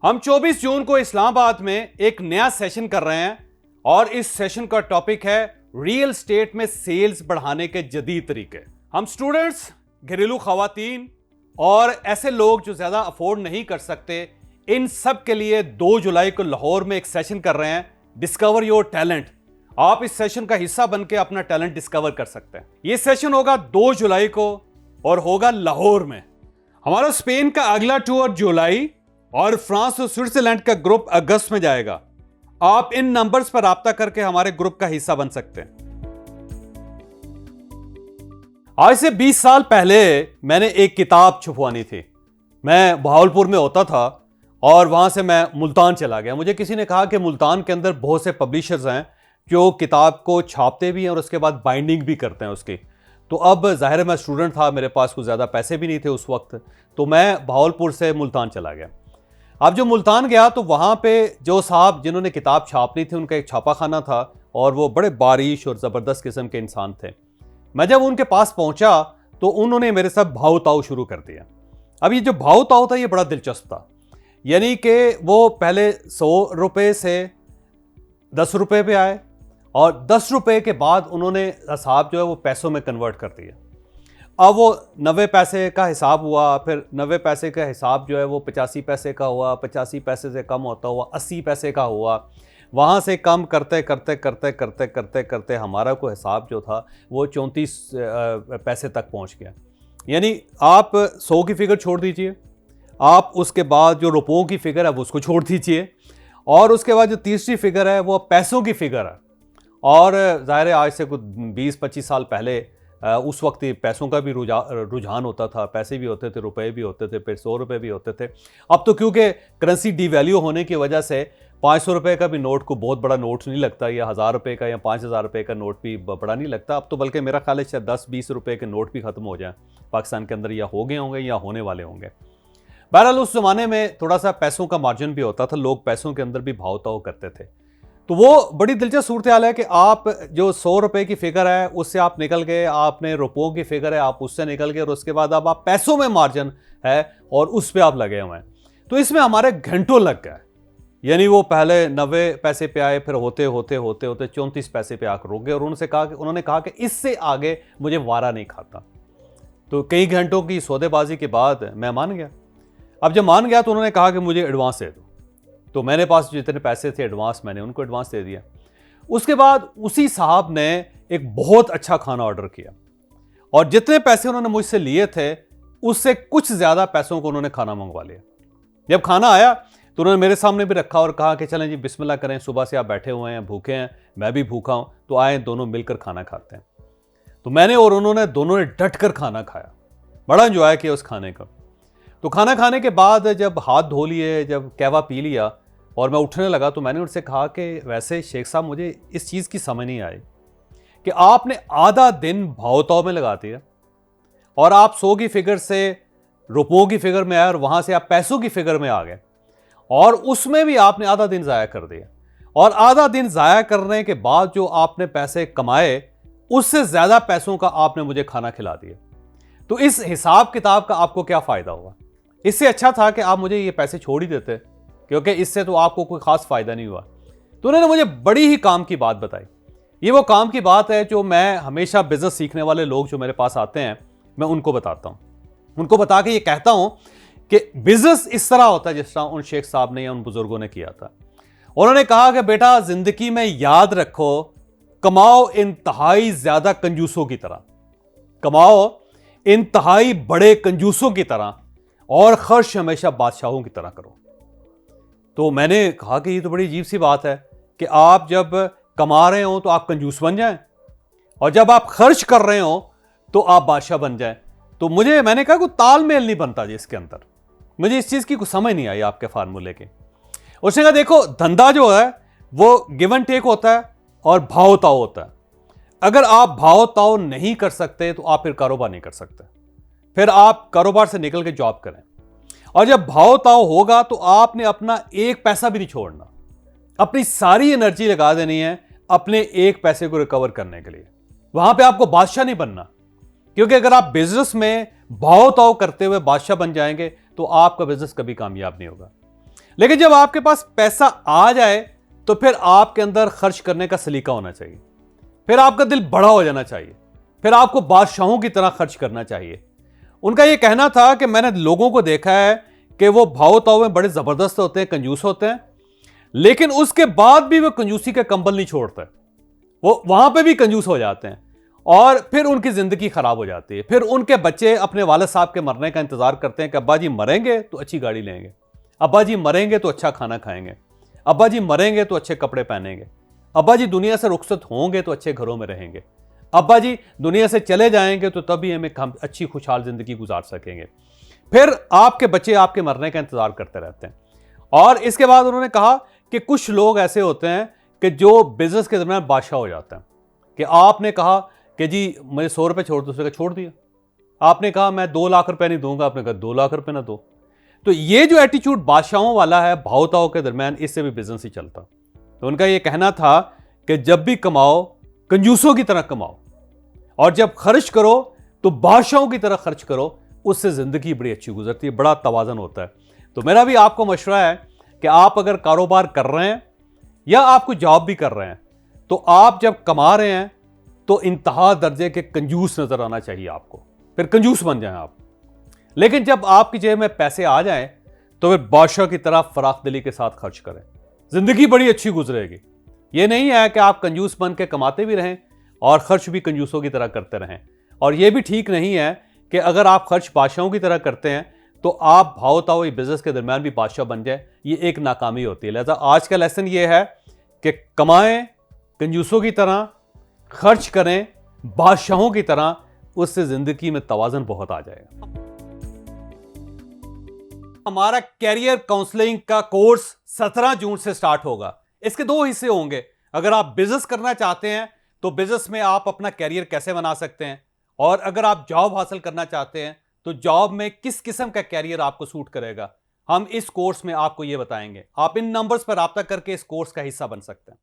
हम 24 जून को इस्लामाबाद में एक नया सेशन कर रहे हैं और इस सेशन का टॉपिक है रियल एस्टेट में सेल्स बढ़ाने के जदीद तरीके। हम स्टूडेंट्स, घरेलू खवातीन और ऐसे लोग जो ज्यादा अफोर्ड नहीं कर सकते, इन सब के लिए 2 जुलाई को लाहौर में एक सेशन कर रहे हैं, डिस्कवर योर टैलेंट। आप इस सेशन का हिस्सा बनकर अपना टैलेंट डिस्कवर कर सकते हैं। यह सेशन होगा 2 जुलाई को और होगा लाहौर में। हमारा स्पेन का अगला टूर जुलाई और फ्रांस और स्विट्जरलैंड का ग्रुप अगस्त में जाएगा। आप इन नंबर्स पर राब्ता करके हमारे ग्रुप का हिस्सा बन सकते हैं। आज से 20 साल पहले मैंने एक किताब छपवानी थी। मैं बहावलपुर में होता था और वहां से मैं मुल्तान चला गया। मुझे किसी ने कहा कि मुल्तान के अंदर बहुत से पब्लिशर्स हैं जो किताब को छापते भी हैं और उसके बाद बाइंडिंग भी करते हैं उसकी। तो अब जाहिर है मैं स्टूडेंट था, मेरे पास कुछ ज़्यादा पैसे भी नहीं थे उस वक्त, तो मैं बहावलपुर से मुल्तान चला गया। अब जो मुल्तान गया तो वहाँ पे जो साहब जिन्होंने किताब छापनी थी उनका एक छापाखाना था और वो बड़े बारिश और ज़बरदस्त किस्म के इंसान थे। मैं जब उनके पास पहुँचा तो उन्होंने मेरे साथ भाव ताव शुरू कर दिया। अब ये जो भाव ताव था ये बड़ा दिलचस्प था, यानी कि वो पहले 100 रुपये से 10 रुपये पे आए और 10 रुपये के बाद उन्होंने हिसाब जो है वो पैसों में कन्वर्ट कर दिया। अब वो 90 पैसे का हिसाब हुआ, फिर 90 पैसे का हिसाब जो है वो 85 पैसे का हुआ, 85 पैसे से कम होता हुआ 80 पैसे का हुआ। वहाँ से कम करते करते करते करते करते करते हमारा को हिसाब जो था वो 34 पैसे तक पहुँच गया। यानी आप 100 की फिगर छोड़ दीजिए, आप उसके बाद जो रुपयों की फिगर है वो उसको छोड़ दीजिए और उसके बाद जो तीसरी फिगर है वो पैसों की फिगर है। और ज़ाहिर है आज से कुछ 20-25 साल पहले उस वक्त पैसों का भी रुझान होता था, पैसे भी होते थे, रुपए भी होते थे, फिर 100 रुपये भी होते थे। अब तो क्योंकि करेंसी डिवैल्यू होने की वजह से 500 रुपये का भी नोट को बहुत बड़ा नोट नहीं लगता, या 1000 रुपये का या 5000 रुपये का नोट भी बड़ा नहीं लगता। अब तो बल्कि मेरा ख्याल है शायद 10-20 रुपये के नोट भी ख़त्म हो जाएं पाकिस्तान के अंदर, या हो गए होंगे या होने वाले होंगे। बहरहाल उस ज़माने में थोड़ा सा पैसों का मार्जिन भी होता था, लोग पैसों के अंदर भी भाव ताव करते थे। तो वो बड़ी दिलचस्प सूरत हाल है कि आप जो 100 रुपये की फिगर है उससे आप निकल गए, आपने रुपयों की फिगर है आप उससे निकल गए और उसके बाद अब आप पैसों में मार्जिन है और उस पर आप लगे हुए हैं। तो इसमें हमारे घंटों लग गए। यानी वो पहले 90 पैसे पे आए, फिर होते होते होते होते 34 पैसे पे आकर रुक गए और उन्होंने कहा कि इससे आगे मुझे वारा नहीं खाता। तो कई घंटों की सौदेबाजी के बाद मैं मान गया। अब जब मान गया तो उन्होंने कहा कि मुझे एडवांस दे दो। तो मेरे पास जितने पैसे थे एडवांस, मैंने उनको एडवांस दे दिया। उसके बाद उसी साहब ने एक बहुत अच्छा खाना ऑर्डर किया और जितने पैसे उन्होंने मुझसे लिए थे उससे कुछ ज़्यादा पैसों को उन्होंने खाना मंगवा लिया। जब खाना आया तो उन्होंने मेरे सामने भी रखा और कहा कि चलें जी बिस्मिल्लाह करें, सुबह से आप बैठे हुए हैं, भूखे हैं, मैं भी भूखा हूं, तो आए दोनों मिलकर खाना खाते हैं। तो मैंने और उन्होंने दोनों ने डट कर खाना खाया, बड़ा इंजॉय किया उस खाने का। तो खाना खाने के बाद जब हाथ धो लिए, जब कहवा पी लिया और मैं उठने लगा तो मैंने उनसे कहा कि वैसे शेख साहब मुझे इस चीज़ की समझ नहीं आई कि आपने आधा दिन भाव-ताव में लगा दिया और आप 100 की फिगर से रुपयों की फिगर में आए और वहाँ से आप पैसों की फिगर में आ गए और उसमें भी आपने आधा दिन ज़ाया कर दिया। और आधा दिन ज़ाया करने के बाद जो आपने पैसे कमाए उससे ज़्यादा पैसों का आपने मुझे खाना खिला दिया। तो इस हिसाब किताब का आपको क्या फ़ायदा हुआ? इससे अच्छा था कि आप मुझे ये पैसे छोड़ ही देते, क्योंकि इससे तो आपको कोई खास फायदा नहीं हुआ। तो उन्होंने मुझे बड़ी ही काम की बात बताई। ये वो काम की बात है जो मैं हमेशा बिजनेस सीखने वाले लोग जो मेरे पास आते हैं मैं उनको बताता हूँ। उनको बता के ये कहता हूँ कि बिजनेस इस तरह होता है जिस तरह उन शेख साहब ने या उन बुजुर्गों ने किया था। उन्होंने कहा कि बेटा जिंदगी में याद रखो, कमाओ इंतहाई ज्यादा कंजूसों की तरह, कमाओ इंतहाई बड़े कंजूसों की तरह और खर्च हमेशा बादशाहों की तरह करो। तो मैंने कहा कि ये तो बड़ी अजीब सी बात है कि आप जब कमा रहे हो तो आप कंजूस बन जाएं और जब आप खर्च कर रहे हो तो आप बादशाह बन जाएं। तो मैंने कहा कोई तालमेल नहीं बनता जी इसके अंदर, मुझे इस चीज़ की कुछ समझ नहीं आई आपके फार्मूले की। उसने कहा देखो धंधा जो है वो गिव एंड टेक होता है और भाव ताव होता है। अगर आप भाव ताव नहीं कर सकते तो आप फिर कारोबार नहीं कर सकते, फिर आप कारोबार से निकल के जॉब करें। और जब भाव ताव होगा तो आपने अपना एक पैसा भी नहीं छोड़ना, अपनी सारी एनर्जी लगा देनी है अपने एक पैसे को रिकवर करने के लिए। वहां पे आपको बादशाह नहीं बनना, क्योंकि अगर आप बिजनेस में भाव ताव करते हुए बादशाह बन जाएंगे तो आपका बिजनेस कभी कामयाब नहीं होगा। लेकिन जब आपके पास पैसा आ जाए तो फिर आपके अंदर खर्च करने का सलीका होना चाहिए, फिर आपका दिल बड़ा हो जाना चाहिए, फिर आपको बादशाहों की तरह खर्च करना चाहिए। उनका यह कहना था कि मैंने लोगों को देखा है कि वो भाव ताव में बड़े जबरदस्त होते हैं, कंजूस होते हैं, लेकिन उसके बाद भी वो कंजूसी का कंबल नहीं छोड़ते, वो वहां पे भी कंजूस हो जाते हैं और फिर उनकी जिंदगी खराब हो जाती है। फिर उनके बच्चे अपने वालिद साहब के मरने का इंतजार करते हैं कि अब्बा जी मरेंगे तो अच्छी गाड़ी लेंगे, अब्बा जी मरेंगे तो अच्छा खाना खाएंगे, अब्बा जी मरेंगे तो अच्छे कपड़े पहनेंगे, अब्बा जी दुनिया से रुखसत होंगे तो अच्छे घरों में रहेंगे, अब्बा जी दुनिया से चले जाएंगे तो तभी हम अच्छी खुशहाल जिंदगी गुजार सकेंगे। फिर आपके बच्चे आपके मरने का इंतजार करते रहते हैं। और इसके बाद उन्होंने कहा कि कुछ लोग ऐसे होते हैं कि जो बिजनेस के दरमियान बादशाह हो जाते हैं, कि आपने कहा कि जी मुझे 100 रुपये छोड़ दो, उसने कहा छोड़ दिया। आपने कहा मैं 2 लाख रुपए नहीं दूंगा, आपने कहा 2 लाख रुपए ना दो। तो ये जो एटीट्यूड बादशाहों वाला है भावताओं के दरमियान, इससे भी बिजनेस ही चलता। तो उनका ये कहना था कि जब भी कमाओ कंजूसों की तरह कमाओ, और जब खर्च करो तो बादशाहों की तरह खर्च करो, उससे जिंदगी बड़ी अच्छी गुजरती है, बड़ा तवाज़न होता है। तो मेरा भी आपको मशवरा है कि आप अगर कारोबार कर रहे हैं या आप कोई जॉब भी कर रहे हैं, तो आप जब कमा रहे हैं तो इंतहा दर्जे के कंजूस नजर आना चाहिए आपको, फिर कंजूस बन जाएं आप। लेकिन जब आपकी जेब में पैसे आ जाएं तो फिर बादशाह की तरह फराख दिली के साथ खर्च करें, जिंदगी बड़ी अच्छी गुजरेगी। यह नहीं है कि आप कंजूस बन के कमाते भी रहें और खर्च भी कंजूसों की तरह करते रहें। और यह भी ठीक नहीं है कि अगर आप खर्च बादशाहों की तरह करते हैं तो आप भाव बिजनेस के दरमियान भी बादशाह बन जाए, ये एक नाकामी होती है। लिहाजा आज का लेसन ये है कि कमाएं कंजूसों की तरह, खर्च करें बादशाहों की तरह, उससे जिंदगी में तवाज़न बहुत आ जाएगा। हमारा कैरियर काउंसलिंग का कोर्स 17 जून से स्टार्ट होगा। इसके 2 हिस्से होंगे। अगर आप बिजनेस करना चाहते हैं तो बिजनेस में आप अपना कैरियर कैसे बना सकते हैं, और अगर आप जॉब हासिल करना चाहते हैं तो जॉब में किस किस्म का कैरियर आपको सूट करेगा, हम इस कोर्स में आपको यह बताएंगे। आप इन नंबर्स पर राब्ता करके इस कोर्स का हिस्सा बन सकते हैं।